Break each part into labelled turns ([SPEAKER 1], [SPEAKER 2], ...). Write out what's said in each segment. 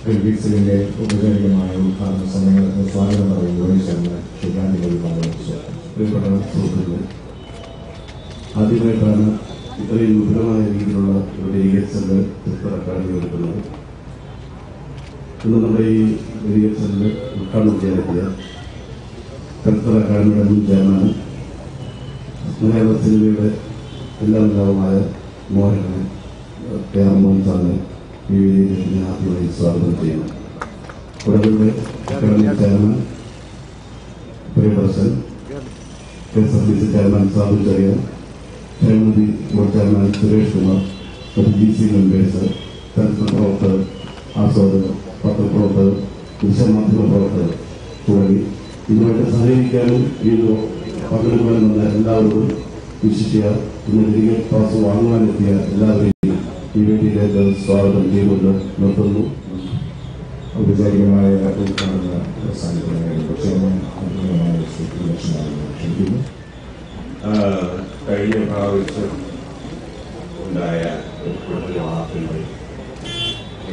[SPEAKER 1] ഗിൽസിലിന്റെ ഔപചാരികമായ ഉദ്ഘാടന സമ്മേളനത്തിന് സ്വാഗതം പറയുന്നതോടെ ചേർന്ന് ശുഭാന്തികൾ പങ്കുവച്ചു. പ്രിയപ്പെട്ട സുഹൃത്തുക്കളെ, ആദ്യമായിട്ടാണ് ഇത്രയും വിപുലമായ രീതിയിലുള്ള ഒരു ഡെലിഗേറ്റ്സിന്റെ തൃപ്തർ അക്കാദമി ഒരുക്കുന്നത്. ഇന്ന് നമ്മുടെ ഈ ഡെലിഗേറ്റ്സിന്റെ ഉദ്ഘാടനം ചെയ്യാനെത്തിയ തൃപ്തർ അക്കാദമിയുടെ മുൻ ചെയർമാൻ മലയാള സിനിമയുടെ എല്ലാമായ മോഹനെ കേരള മോഹൻ സാറിനെ ഈ വേദിയിൽ ഞാൻ ആദ്യമായി സ്വാഗതം ചെയ്യുന്നു. കൂടാതെ academy chairman Priyadarshan, KSRTC chairman Sabu Cherian, ക്ഷേമനിധി board chairman Suresh Kumar, GC members, ചലച്ചിത്ര പ്രവർത്തകർ, ആസ്വാദകർ, പത്രപ്രവർത്തകർ, ദൃശ്യമാധ്യമ പ്രവർത്തകർ തുടങ്ങി ഇതുമായിട്ട് സഹകരിക്കാനും ഇത് പങ്കെടുക്കാനും വന്ന എല്ലാവരോടും വിശിഷ്യ ഇന്ന് ഡെലിഗേറ്റ് പാസ് വാങ്ങുവാനെത്തിയ എല്ലാവരെയും ഈ വേദിയിലേക്ക് സ്വാഗതം ചെയ്തുകൊണ്ട് നിർത്തുന്നു.
[SPEAKER 2] ഔപചാരികമായ ഉദ്ഘാടന അവസാനിക്കുന്നതിന് ക്ഷണിക്കുന്നു.
[SPEAKER 3] കഴിഞ്ഞ പ്രാവശ്യം ഉണ്ടായ വാർത്തകൾ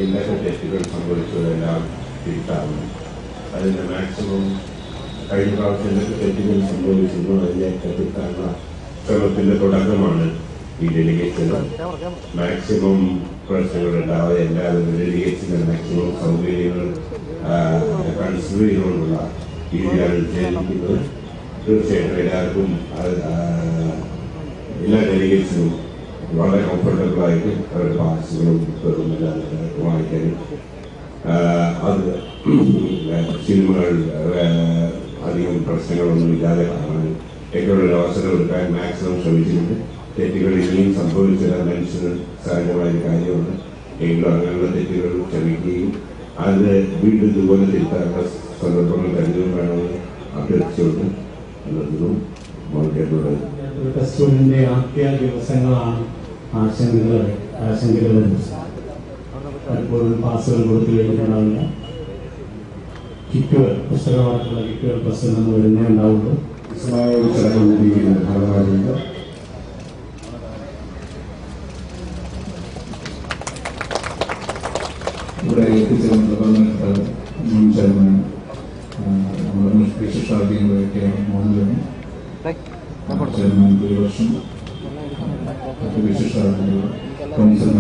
[SPEAKER 3] എന്തൊക്കെ തെറ്റുകൾ സംഭവിച്ചതെല്ലാം തിരുത്താറുണ്ട്. അതിൻ്റെ മാക്സിമം കഴിഞ്ഞ പ്രാവശ്യം എന്തൊക്കെ തെറ്റുകൾ സംഭവിച്ചിരുന്നു അതിനെ തിരുത്താനുള്ള ശ്രമത്തിന്റെ തുടക്കമാണ് ഈ ഡെലിഗേറ്റ്സിന്. മാക്സിമം പ്രശ്നങ്ങൾ ഉണ്ടാവാതെ എല്ലാവരും ഡെലിഗേറ്റ്സിന് മാക്സിമം സൗകര്യങ്ങൾ കൺസിഡർ ചെയ്തുകൊണ്ടുള്ള രീതിയാണ് വിചാരിക്കുന്നത്. തീർച്ചയായിട്ടും എല്ലാവർക്കും എല്ലാ ഡെലിഗേറ്റ്സിനും വളരെ കംഫർട്ടബിളായിട്ട് അവരുടെ പാർട്സുകളും പുസ്തകവും എല്ലാം എല്ലാവർക്കും വായിക്കാനും അത് സിനിമകൾ അധികം പ്രശ്നങ്ങളൊന്നും ഇല്ലാതെ കാണാനും ഒക്കെയുള്ള ഒരു അവസരം എടുക്കാൻ മാക്സിമം ശ്രമിച്ചിട്ടുണ്ട്. തെറ്റുകൾ ഇനിയും സംഭവിച്ചാൽ മനുഷ്യന് സഹജമായ കാര്യമുണ്ട്. എങ്കിലും അങ്ങനെയുള്ള തെറ്റുകൾ ക്ഷമിക്കുകയും അത് വീണ്ടും ഇതുപോലെ തിരുത്താനുള്ള സന്ദർഭങ്ങൾ കരുതുകയും വേണമെന്ന് അഭ്യർത്ഥിച്ചുകൊണ്ട് നിർത്തുന്നു.
[SPEAKER 4] ഫെസ്റ്റിവലിന്റെ ആദ്യ ദിവസങ്ങളാണ് ആശങ്കകളുടെ ദിവസം. പലപ്പോഴും പാസുകൾ കൊടുത്തു കഴിഞ്ഞിട്ടുണ്ടാവില്ല. കിറ്റുകൾ, പുസ്തകമായിട്ടുള്ള കിറ്റുകൾ പ്രസിൽ നിന്ന് വരുന്നേ ഉണ്ടാവുള്ളൂ.
[SPEAKER 2] ഒരു ചടങ്ങ് രൂപീകരിക്കുന്ന ഭാഗമായിട്ടുണ്ട്. ഇവിടെ എത്തിച്ചേർന്ന ബഹുമാനപ്പെട്ട മുൻ ചെയർമാൻ നമ്മുടെ വിശിഷ്ടാതിഥികളൊക്കെ മോഹൻലാലും, ചെയർമാൻ പ്രിയദർശൻ, മറ്റ് വിശിഷ്ടാതിഥികൾ, കൗൺസിൽ